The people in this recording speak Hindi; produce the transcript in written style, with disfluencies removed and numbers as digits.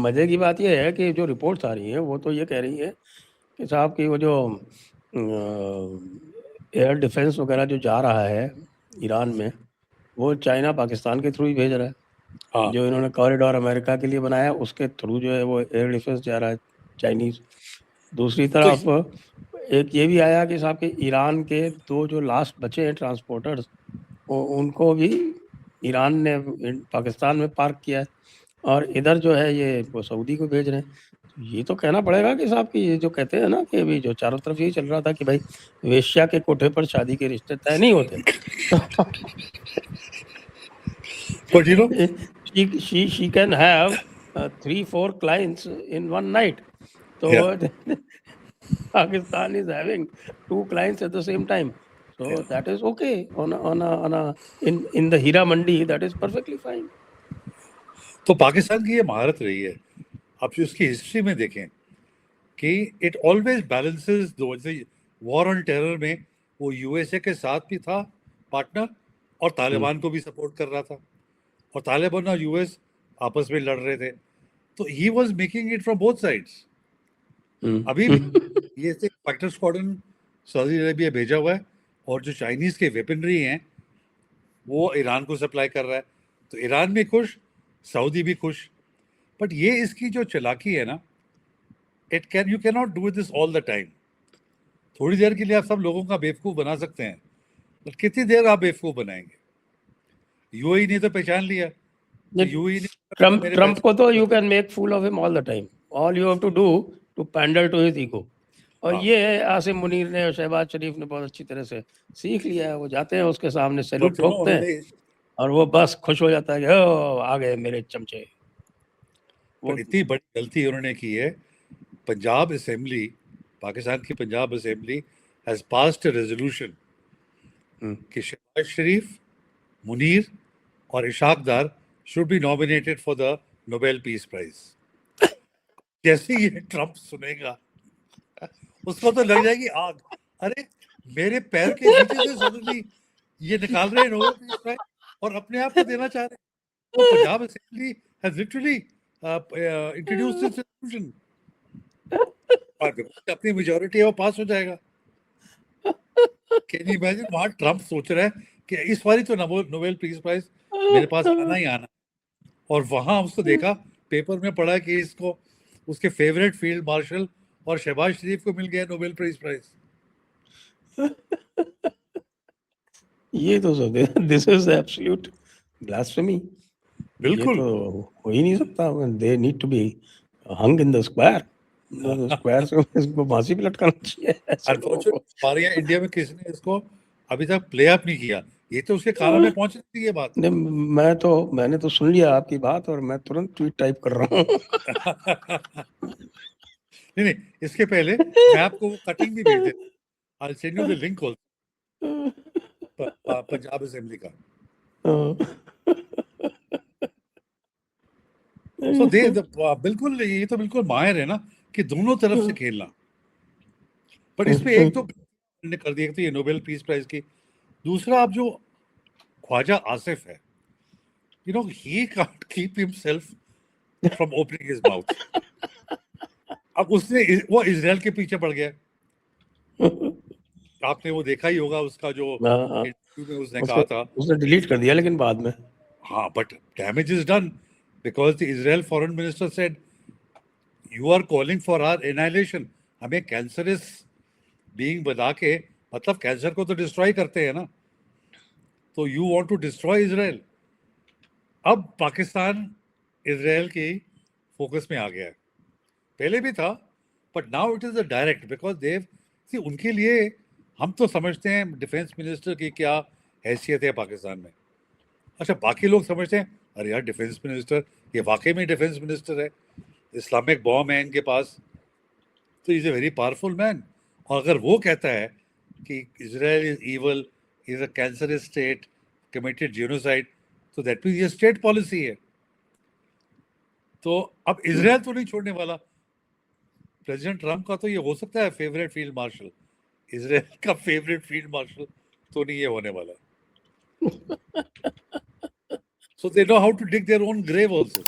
मजे की बात यह है कि जो रिपोर्ट्स आ रही हैं वो तो ये कह रही है कि साहब की वो जो एयर डिफेंस वगैरह जो जा रहा है ईरान में, वो चाइना पाकिस्तान के थ्रू ही भेज रहा है। हाँ जो इन्होंने कॉरिडोर अमेरिका के लिए बनाया उसके थ्रू जो है वो एयर डिफेंस जा रहा है चाइनीज। दूसरी तो तरफ एक ये भी आया कि साहब के ईरान के 2 जो लास्ट बचे हैं ट्रांसपोर्टर्स, उनको भी ईरान ने पाकिस्तान में पार्क किया है, और इधर जो है ये वो सऊदी को भेज रहे हैं। तो ये तो कहना पड़ेगा कि साहब की ये जो कहते हैं ना कि अभी जो चारों तरफ यही चल रहा था कि भाई वेश्या के कोठे पर शादी के रिश्ते तय नहीं होते। but you know she can have 3-4 clients in one night. So yeah Pakistan is having 2 clients at the same time. So yeah that is okay on a in the Hira Mandi, that is perfectly fine. तो पाकिस्तान की ये महारत रही है। आप जो उसकी हिस्ट्री में देखें कि इट ऑलवेज बैलेंसेस दो, जैसे वॉर ऑन टेरर में वो यूएसए के साथ भी था पार्टनर और तालिबान को भी सपोर्ट कर रहा था, और तालिबान और यूएस आपस में लड़ रहे थे, तो he was making it from both sides. अभी भी ये फाइटर स्क्वाड्रन सऊदी अरेबिया भेजा हुआ है, और जो चाइनीज के वेपनरी हैं वो ईरान को सप्लाई कर रहा है, तो ईरान भी खुश, सऊदी भी खुश। बट ये इसकी जो चालाकी है ना, you can not do this all the time. थोड़ी देर के लिए आप सब लोगों का बेवकूफ बना सकते हैं, बट कितनी देर आप बेवकूफ बनाएंगे? यूएई ने तो पहचान लिया, तो यूएई ने ट्रम्प को तो you can make fool of him all the time, all you have to do to pander to his ego. और ये आसिम मुनीर ने और शहबाज शरीफ ने बहुत अच्छी तरह से सीख लिया है। वो जाते हैं उसके सामने सैल्यूट ठोकते हैं और वो बस खुश हो जाता है कि ओ आ गए मेरे चमचे। वो इतनी बड़ी गलती उन्होंने की है। पंजाब असेंबली, पाकिस्तान की Punjab assembly has passed a resolution कि शहबाज शरीफ, मुनीर और Ishaq Dar should be nominated for the Nobel peace prize. जैसे ये ट्रम्प सुनेगा उसको तो लग जाएगी आग। अरे मेरे पैर के नीचे से सडनली ये निकाल रहे हैं नोबेल पीस प्राइज और अपने आप को देना चाह रहे हैं। तो Punjab assembly has literally introduced this resolution, और अपनी मेजॉरिटी है वो पास हो जाएगा। Can you imagine? वहां ट्रम्प सोच रहा है कि इस बारी तो नोबेल पीस प्राइज मेरे पास आना ही आना, और वहां उसको देखा पेपर में पढ़ा कि इसको उसके फेवरेट फील्ड मार्शल और शहबाज शरीफ को मिल गया नोबेल पीस प्राइज। ये तो दिस इज एब्सोल्यूट ब्लास्फेमी। बिल्कुल, ये तो हो ही नहीं सकता। They need to be hung in the square. Square से इसको फांसी पे लटकाना चाहिए ऐसे लोगों को। हमारे यहाँ इंडिया में किसने इसको अभी तक प्ले अप नहीं किया। ये तो उसके कानों में पहुंच रही है बात। मैंने तो सुन लिया आपकी बात और मैं तुरंत ट्वीट टाइप कर रहा हूँ। नहीं, इसके पहले मैं आपको वो कटिंग भी भेज देता। I'll send you the link also, Punjab assembly का। So बिल्कुल, ये तो बिल्कुल माहिर है ना कि दोनों तरफ से खेलना। बट इसमें एक तो ने कर दिया, तो ये नोबेल पीस प्राइज की। दूसरा, आप जो ख्वाजा आसिफ है, you know, he can't keep himself from opening his mouth. अब वो इजराइल के पीछे पड़ गया। आपने वो देखा ही होगा उसका जो इंटरव्यू में उसने कहा था, उसने डिलीट कर दिया लेकिन बाद में। हाँ, but damage is done because the Israel foreign minister said you are calling for our annihilation. हमें कैंसरस बीइंग बता के, मतलब कैंसर को तो डिस्ट्रॉय करते हैं ना, तो you want to destroy Israel. अब पाकिस्तान इजराइल की फोकस में आ गया है, पहले भी था, but now it is a direct because देव सी उनके लिए। हम तो समझते हैं डिफेंस मिनिस्टर की क्या हैसियत है पाकिस्तान में। अच्छा, बाकी लोग समझते हैं अरे यार डिफेंस मिनिस्टर, ये वाकई में डिफेंस मिनिस्टर है, इस्लामिक बॉम्ब है इनके पास, तो is a very powerful man. और अगर वो कहता है कि Israel is evil, is a cancerous state, committed genocide, तो दैट मींस ये स्टेट पॉलिसी है। तो अब इजराइल तो नहीं छोड़ने वाला। प्रेसिडेंट ट्रम्प का तो ये हो सकता है फेवरेट फील्ड मार्शल, इजराइल का फेवरेट फील्ड मार्शल तो नहीं ये होने वाला। So they know how to dig their own grave also.